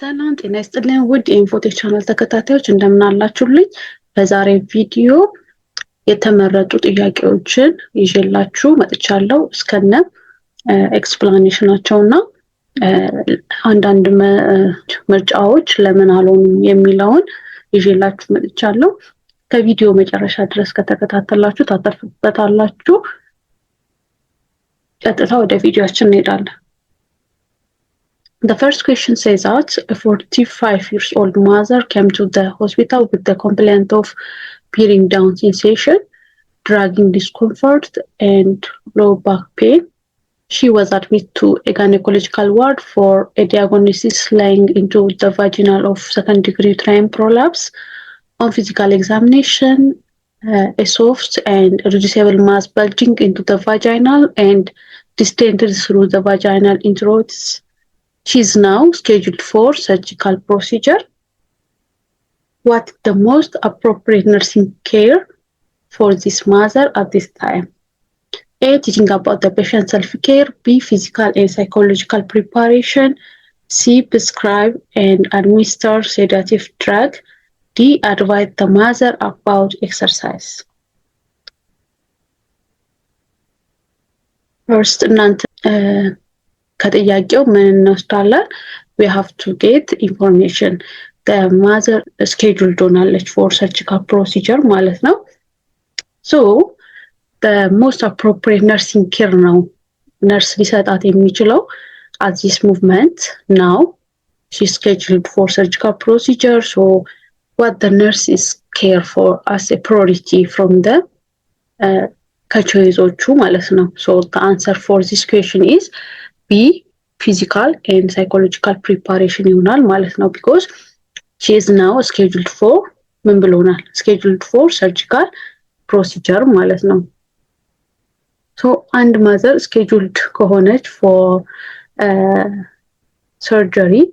ሰላም ጤና ይስጥልኝ ውድ የኢንፎቴክ ቻናል ተከታታዮች እንደምን አላችሁልኝ? በዛሬ ቪዲዮ የተመረጡ ጥያቄዎችን ይዤላችሁ መጥቻለሁ እስከነ ኤክስፕላኔሽናቸውና አንዳንድ ምርጫዎች ለምን አልሆኑም የሚለውን ይዤላችሁ መጥቻለሁ። ከቪዲዮ መጨረሻ ድረስ ከተከታተላችሁ ታተርፉበታላችሁ። ቀጥታ ወደ ቪዲዮአችን እንሄዳለን። The first question says that a 45-year-old mother came to the hospital with the complaint of peeling down sensation, dragging discomfort, and low back pain. She was admitted to a gynecological ward for a diagnosis lying into the vaginal of second-degree uterine prolapse. On physical examination, a soft and reducible mass bulging into the vaginal and distended through the vaginal introits. She is now scheduled for surgical procedure. What is the most appropriate nursing care for this mother at this time? A. Teaching about the patient self-care. B. Physical and psychological preparation. C. Prescribe and administer sedative drug. D. Advise the mother about exercise. First, ከጥያቄው ምን እንወስዳለን? we have to get information. the mother scheduled ሆናለች for surgical procedure ማለት ነው። so the most appropriate nursing care ነው ነርስ ሊሰጣት የሚችለው at this movement. now she's scheduled for surgical procedure, so what the nurse is care for as a priority from the ከቾይዞቹ ማለት ነው። so the answer for this question is B. Physical and psychological preparation ይሆናል ማለት ነው because she is now scheduled for ምን ብሎናል? scheduled for surgical procedure ማለት ነው። so and mother scheduled ከሆነች for surgery,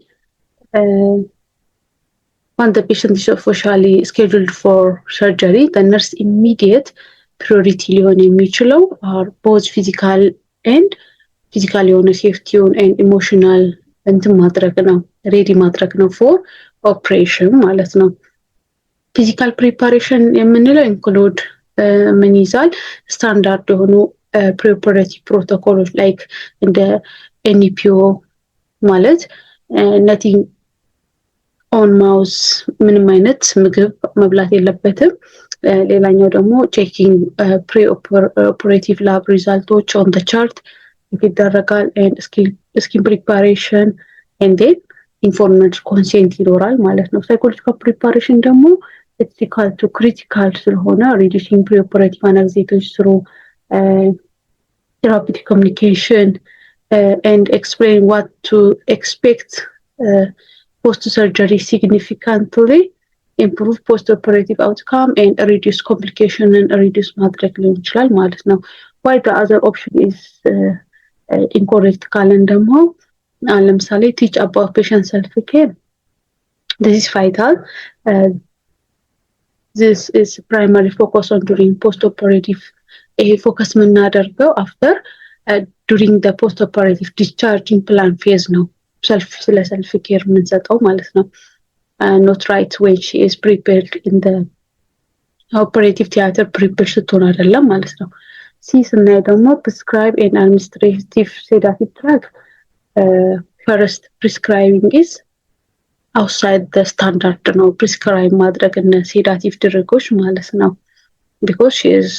when the patient is officially scheduled for surgery, the nurse immediate priority ሊሆን የሚችለው are both physical and ፊዚካል የሆነ ሴፍቲውን and ኢሞሽናል እንትን ማድረግ ነው ሬዲ ማድረግ ነው for operation ማለት ነው። ፊዚካል ፕሪፓሬሽን የምንለው ኢንክሉድ ምን ይዛል? ስታንዳርድ የሆኑ ፕሪፓሬቲቭ ፕሮቶኮሎች ላይክ እንደ NPO ማለት nothing on mouse ምንም አይነት ምግብ መብላት የለበትም። ሌላኛው ደግሞ ቼኪንግ ፕሪ-ኦፕሬቲቭ ላብ ሪዛልቶች on the chart ይደረጋል and skin preparation and then informed consent ይኖራል ማለት ነው። psychological preparation ደግሞ ethical to critical ስለሆነ reducing pre-operative anxiety through therapeutic communication and explain what to expect post-surgery significantly improve post-operative outcome and reduce complication and reduce ማድረግ ሊሆን ይችላል ማለት ነው። why the other option is incorrect ካለን ደግሞ ለምሳሌ teach about patient self-care. this is vital. this is primary focus on during post-operative focus የምናደርገው after during the post-operative discharging plan phase ነው ስለ self-care የምንሰጠው ማለት ነው። not right when she is prepared in the operative theater prepared ስትሆን አይደለም ማለት ነው። C ስናይ ደግሞ prescribe and administrative sedative drug. first prescribing is outside the standard ነው prescribe ማድረግ እና sedative ድርጎች ማለት ነው because she is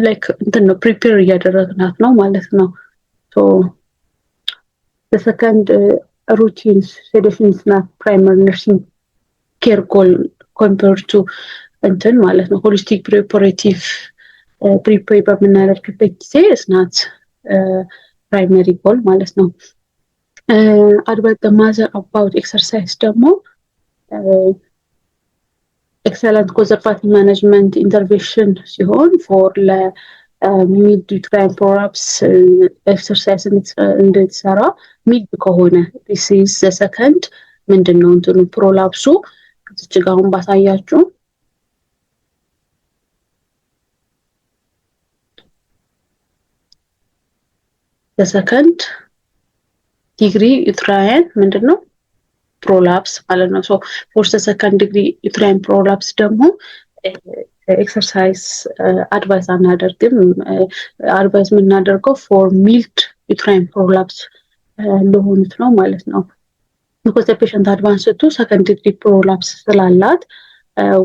like ነው prepare እያደረግናት ነው ማለት ነው። so the second routines sedation is not primary nursing care goal compared to ማለት ነው holistic preparative prepare በምናደርግበት ጊዜ is not primary goal ማለት ነው። advise the mother about exercise ደግሞ excellent conservative management intervention ሲሆን for mid uterine prolapse exercise እንድትሰራ mid ከሆነ this is the second ምንድነው እንትኑ prolapse እዚህ ጋር አሁን ባሳያችሁ the second degree uterine ምንድነው ፕሮላፕስ ማለት ነው። ሶ ፎር ሰከንድ ዲግሪ ዩትራይን ፕሮላፕስ ደግሞ ኤክሰርሳይዝ አድቫይስ አናደርግም። አድቫይስ የምናደርገው ፎር ሚልድ ዩትራይን ፕሮላፕስ ለሆኑት ነው ማለት ነው። ቢኮዝ ፔሽንት አድቫንስ ቱ ሰከንድ ዲግሪ ፕሮላፕስ ስላላት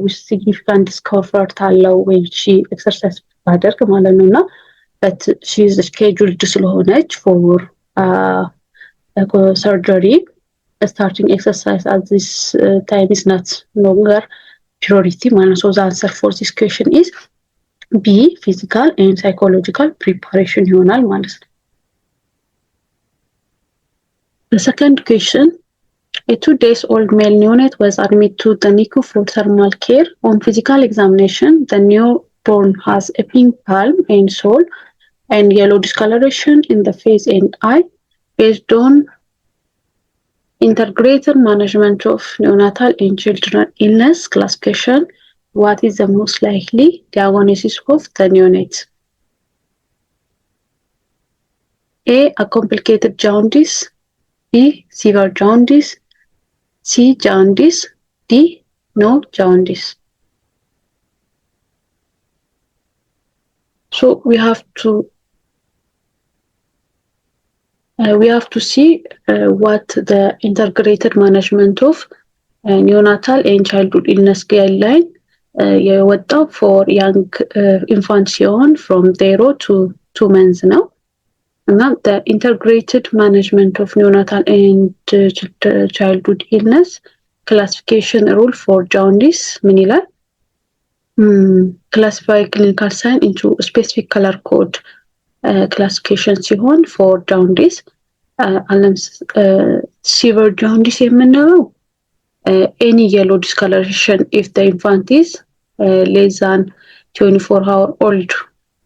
ውስጥ ሲግኒፊካንት ዲስኮምፈርት አለው ወይ ሺ ኤክሰርሳይዝ ባደርግ ማለት ነው። እና በት ሺ ኢዝ ስኬጁልድ ስለሆነች ፎር ሰርጀሪ starting exercise at this time is not longer priority ማለት ነው። So the answer for this question is B, physical and psychological preparation ይሆናል ማለት ነው። The second question, a 2-day-old male neonate was admitted to the NICU for thermal care. On physical examination, the newborn has a pink palm and sole and yellow discoloration in the face and eye. Based on integrated management of neonatal and children illness classification, what is the most likely diagnosis of the neonate? A complicated jaundice, B, severe jaundice, C, jaundice, D, no jaundice. So we have to see what the integrated management of neonatal and childhood illness guideline የወጣው for young infants ሲሆን from 0 to 2 months ነው። እና the integrated management of neonatal and childhood illness classification rule for jaundice ምን ይላል? Classify clinical sign into specific color code classification ሲሆን for jaundice severe jaundice የምንለው any yellow discoloration if the infant is less than 24 hours old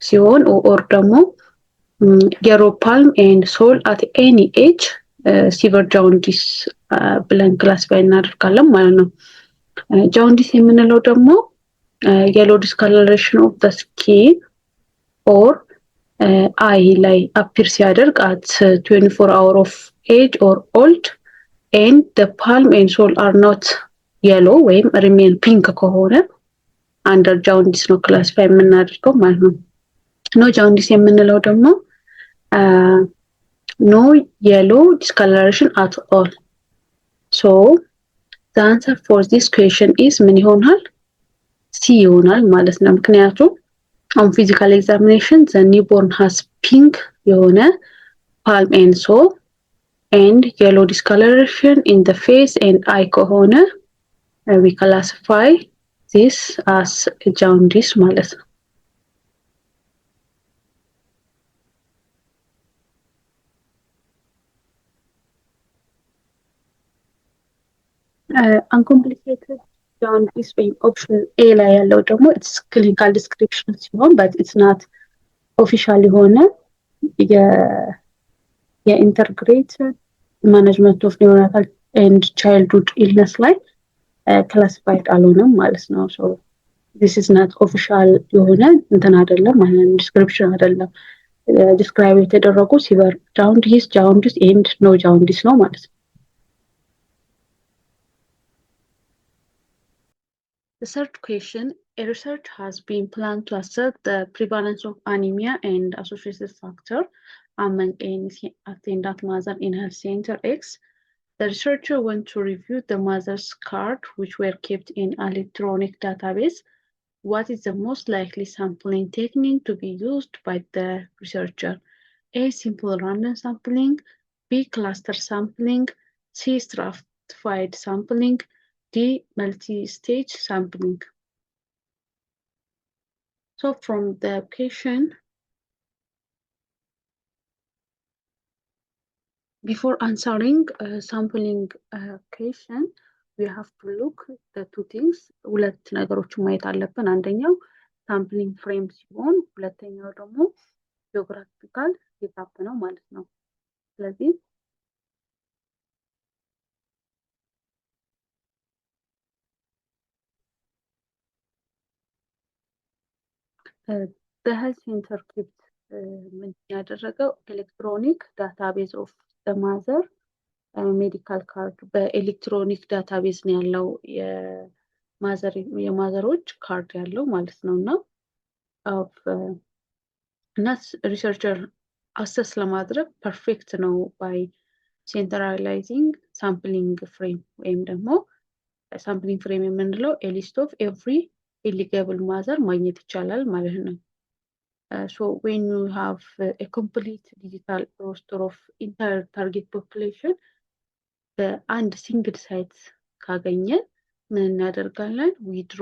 ሲሆን or ደግሞ yellow palm and sole at any age severe jaundice ብለን ክላሲፋይ እናደርጋለን ማለት ነው። jaundice የምንለው ደግሞ yellow discoloration of the skin or eye ላይ appear ሲያደርግ at 24 hours of age or old and the palm and sole are not yellow ወይም remain pink ከሆነ under jaundice ነው ክላሲፋይ የምናደርገው ማለት ነው። no jaundice የምንለው ደግሞ no yellow discoloration at all. So the answer for this question is ምን ይሆናል? C ይሆናል ማለት ነው። ምክንያቱም on physical examination the newborn has pink የሆነ palm and sole and yellow discoloration in the face and eye ከሆነ we classify this as jaundice ማለት ነው። uncomplicated jaundice ወይም ኦፕሽን ኤ ላይ ያለው ደግሞ it's clinical description ሲሆን but it's not official የሆነ የኢንተግሬትድ ማኔጅመንት ኦፍ ኒዮናታል ኤንድ ቻይልድሁድ ኢልነስ ላይ ክላሲፋይድ አልሆነም ማለት ነው። ሶ this is not official የሆነ እንትን አይደለም ማለት ነው፣ ዲስክሪፕሽን አይደለም። ዲስክራይብ የተደረጉ ሲቨር jaundice and no jaundice ነው ማለት ነው። The third question, a research has been planned to assess the prevalence of anemia and associated factor among any attendant mother in health center X. The researcher went to review the mother's card, which were kept in electronic database. What is the most likely sampling technique to be used by the researcher? A, simple random sampling, B, cluster sampling, C, stratified sampling, D, multi-stage sampling. So from the question, before answering sampling question, we have to look the two things. ሁለት ነገሮችን ማየት አለብን። አንደኛው ሳምፕሊንግ ፍሬም ሲሆን ሁለተኛው ደግሞ ጂኦግራፊካል ሴታፕ ነው ማለት ነው። ስለዚህ በሄልዝ ሴንተር ምን ያደረገው ኤሌክትሮኒክ ዳታቤዝ ኦፍ ዘ ማዘር ሜዲካል ካርድ በኤሌክትሮኒክ ዳታቤዝ ነው ያለው የማዘሮች ካርድ ያለው ማለት ነው። እና ሪሰርቸር አሰስ ለማድረግ ፐርፌክት ነው ባይ ሴንትራላይዚንግ ሳምፕሊንግ ፍሬም ወይም ደግሞ ሳምፕሊንግ ፍሬም የምንለው ሊስት ኦፍ ኤቭሪ ኤሊገብል ማዘር ማግኘት ይቻላል ማለት ነው። So when you have a complete digital roster of entire target population በአንድ ሲንግል ሳይት ካገኘን ምን እናደርጋለን? ዊድሮ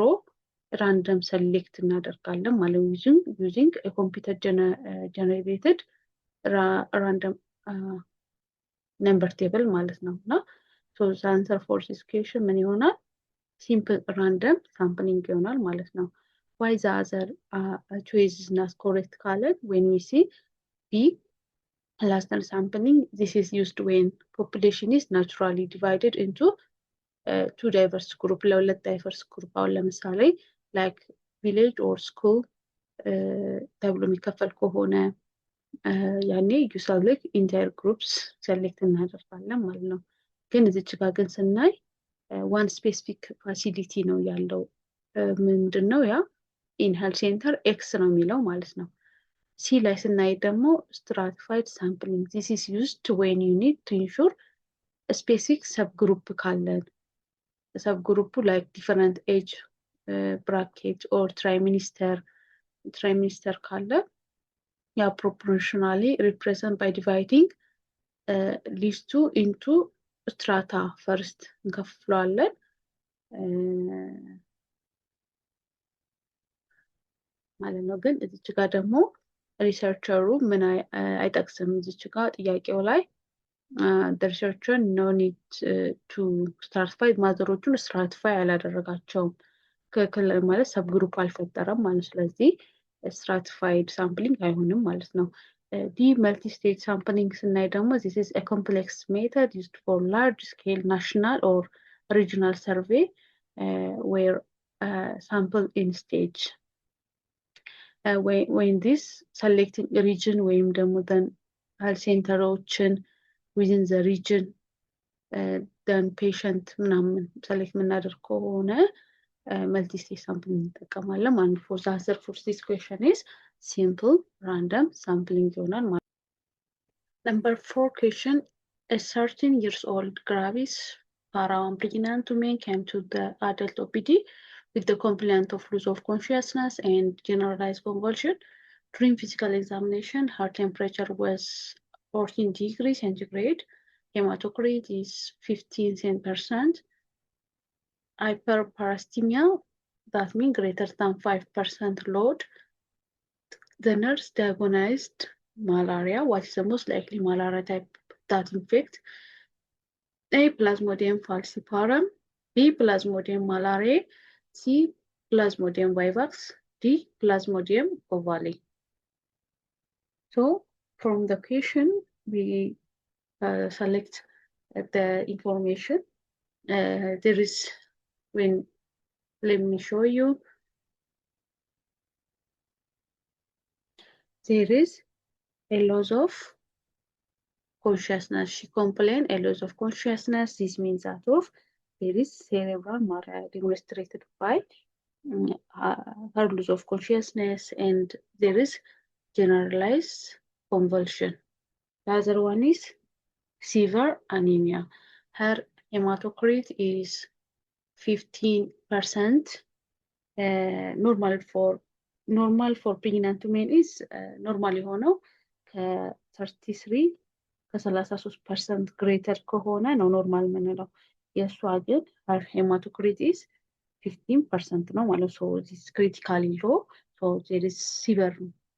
ራንደም ሰሌክት እናደርጋለን ማለት ዩዚንግ ኮምፒውተር ጀነሬትድ ራንደም ነምበር ቴብል ማለት ነው። እና አንሰር ፎር ዚስ ኩዌስችን ምን ይሆናል? ሲምፕል ራንደም ሳምፕሊንግ ይሆናል ማለት ነው። ዋይ ዘ አዘር ቾይስ ኢዝ ናት ኮሬክት ካለን ዌን ዊ ሲ ቢ cluster sampling, this is used when population is naturally divided into two diverse group ለሁለት diverse group አሁን ለምሳሌ like village or school ተብሎ የሚከፈል ከሆነ ያኔ you select entire groups select እናደርጋለን ማለት ነው። ግን እዚች ጋር ግን ስናይ one specific facility ነው ያለው ምንድነው ያ in health center X ነው የሚለው ማለት ነው። C ላይ ስናይ ደግሞ stratified sampling, this is used when you need to ensure a specific subgroup ካለን subgroup like different age bracket or trimester ካለ ያ proportionally represent by dividing list two into strata first እንከፍለዋለን ማለት ነው። ግን እዚች ጋር ደግሞ ሪሰርቸሩ ምን አይጠቅስም እዚች ጋር ጥያቄው ላይ the researcher no need to stratify ማዘሮቹን stratify አላደረጋቸውም ማለት ሰብ ግሩፕ አልፈጠረም ማለት ስለዚህ stratified sampling አይሆንም ማለት ነው። the multi-stage sampling ስናይ ደግሞ this is a complex method used for large scale national or regional survey where sample in stage when this selecting region ወይም ደግሞ then health centerዎችን within the region then patient ምናምን select የምናደርግ ከሆነ multi-stage sampling እንጠቀማለን ማለት ነው። the answer for this question is simple random sampling ይሆናል ማለት ነው። Number 4 question, a 13 years old gravis parawan pregnant woman came to the adult OPD with the complaint of loss of consciousness and generalized convulsion. During physical examination, her temperature was 14 degrees centigrade, hematocrit is 15%, hyperparasthemia, that means greater than 5% load. The nurse diagnosed malaria. What is the most likely malaria type that infects? A. Plasmodium falciparum, B. Plasmodium malariae, C. Plasmodium vivax, D. Plasmodium ovale. So from the question we select the information. There is let me show you. There is a loss of consciousness. She complained a loss of consciousness. This means that there is cerebral malaria demonstrated by her loss of consciousness and there is generalized convulsion. The other one is severe anemia. Her hematocrit is 15%. Normal for pregnant women is normal የሆነው ከ33 ከ33% greater ከሆነ ነው ኖርማል የምንለው። የእሷ ግን her hematocrit is 15% ነው ማለት ነው። so this critically low, so there is severe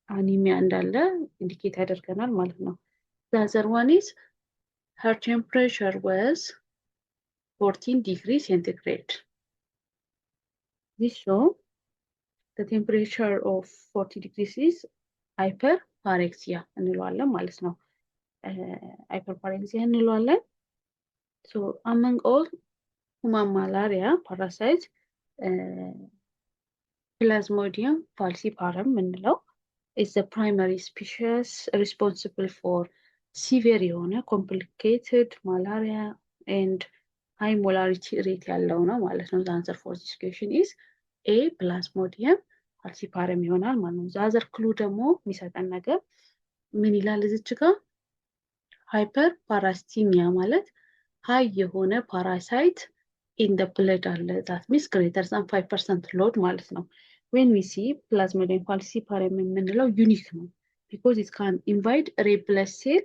anemia እንዳለ ኢንዲኬት ያደርገናል ማለት ነው። the other one is her temperature was 14 degrees centigrade. This show the temperature of 40 degrees is hyperparexia እንለዋለን ማለት ነው። hyperparexia እንለዋለን። so among all human malaria parasites Plasmodium falciparum የምንለው is the primary species responsible for ሲቪር የሆነ ኮምፕሊኬትድ ማላሪያ ኤንድ ሃይ ሞላሪቲ ሬት ያለው ነው ማለት ነው። ዛንሰር ፎር ዚስ ኩዌሽን ኢዝ ኤ ፕላዝሞዲየም ፋልሲፓረም ይሆናል ማለት ነው። ዛዘር ክሉ ደግሞ የሚሰጠን ነገር ምን ይላል እዚች ጋር ሃይፐር ፓራስቲሚያ ማለት ሃይ የሆነ ፓራሳይት ኢን ደ ብለድ አለ ዛት ሚንስ ግሬተር ዛን 5% ሎድ ማለት ነው። ዌን ዊ ሲ ፕላዝሞዲየም ፋልሲፓረም የምንለው ዩኒክ ነው ቢኮዝ ኢት ካን ኢንቫይት ሬድ ብለድ ሴል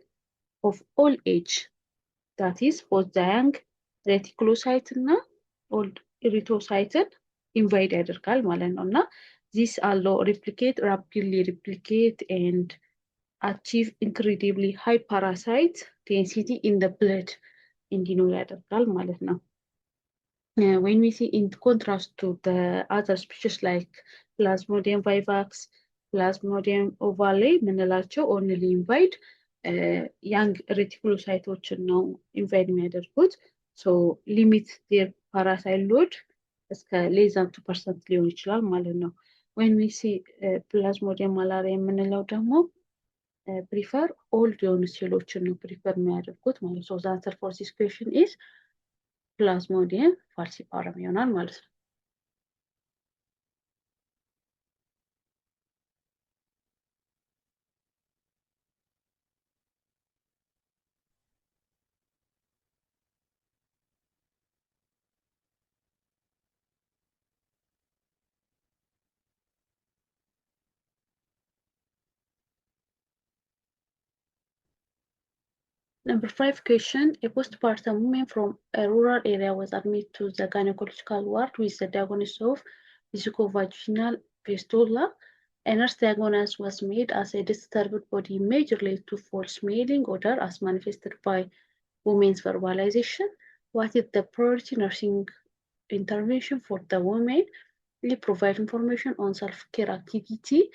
ኦፍ ኦል ኤጅ ዳት ኢዝ ቦዝ ዘ ያንግ ሬቲኩሎሳይት እና ኦልድ ኢሪቶሳይትን ኢንቫይድ ያደርጋል ማለት ነው። እና ዚስ አለው ሪፕሊኬት ራፒድሊ ሪፕሊኬት ኤንድ አቺቭ ኢንክሬዲብሊ ሃይ ፓራሳይት ዴንሲቲ ኢን ደ ብለድ እንዲኖር ያደርጋል ማለት ነው። when we see in contrast to the other species like Plasmodium vivax, Plasmodium ovale ምንላቸው only invite young reticulocyቶችን ነው invite የሚያደርጉት so limit their parasite load እስከ less than 2% ሊሆን ይችላል ማለት ነው። when we see Plasmodium malaria የምንለው ደግሞ prefer old የሆኑ ሴሎችን ነው prefer የሚያደርጉት ማለት ነው። so the answer for this question is ፕላዝሞዲየም ፋልሲፓረም ይሆናል ማለት ነው። Number 5 question, a postpartum woman from a rural area was admitted to the gynecological ward with the diagnosis of vesicovaginal fistula. A nurse diagnosis was made as a disturbed body image related to false smelling odor as manifested by women's verbalization. What is the priority nursing intervention for the woman? We provide information on self-care activity.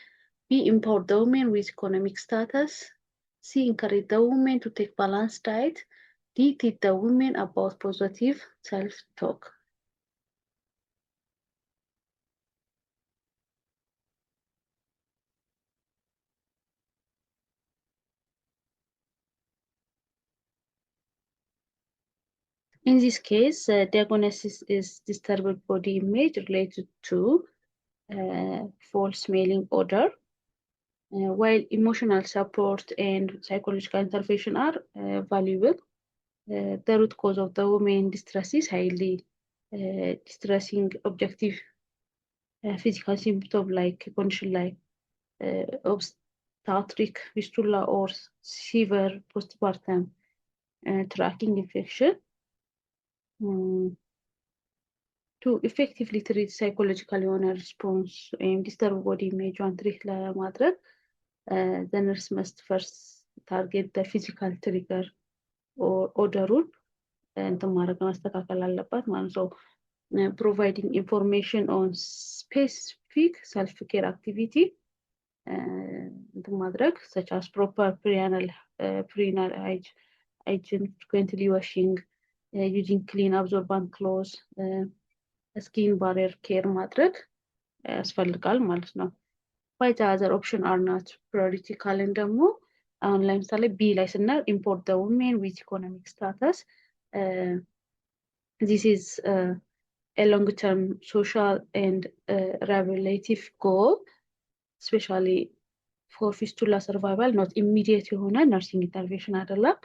B, empower the women with economic status. C, encourage the women to take balanced diet. D, teach the women about positive self-talk. In this case, diagnosis is disturbed body image related to false smelling odor, while emotional support and psychological intervention are valuable. The root cause of the woman distress is highly distressing objective physical symptom like condition like obstetric fistula or severe postpartum tracking infection. To effectively treat psychological response and disturb body image and treat ለማድረግ the nurse must first target the physical trigger or odorun እንትን ማድረግ ማስተካከል አለባት ማለት ነው። providing information on specific self-care activity እንትን ማድረግ such as proper preanal hygiene, frequently washing, using clean absorbent clothes, skin barrier care ማድረግ ያስፈልጋል ማለት ነው። why the other option are not priority ካለን ደግሞ አሁን ለምሳሌ ቢ ላይ ስናል import the women with economic status. This is a long-term social and rehabilitative goal, especially for fistula survival, not immediate የሆነ nursing intervention አይደለም።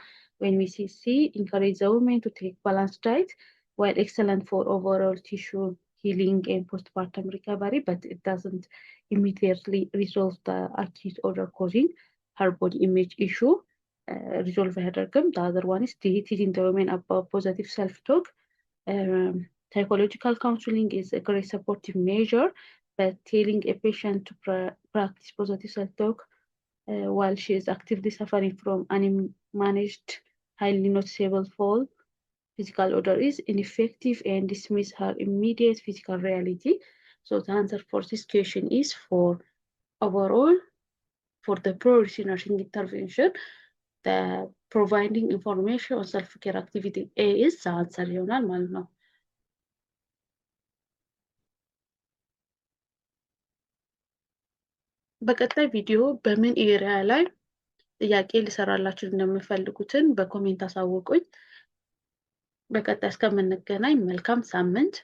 when we see encourage the women to take balanced diet, while excellent for overall tissue healing and postpartum recovery, but it doesn't immediately resolve the acute odor causing her body image issue. Resolve አያደርግም። The other one is teaching the women about positive self-talk. Psychological counseling is a great supportive measure, but telling a patient to practice positive self-talk while she is actively suffering from unmanaged, highly noticeable fall physical odor is ineffective and dismiss her immediate physical reality. So the answer for this question is for overall, for the priority nursing intervention, the providing information on self-care activity A is the answer ይሆናል ማለት ነው። በቀጣይ ቪዲዮ በምን ኤሪያ ላይ ጥያቄ ሊሰራላችሁ እንደምፈልጉትን በኮሜንት አሳውቁኝ። በቀጣይ እስከምንገናኝ መልካም ሳምንት።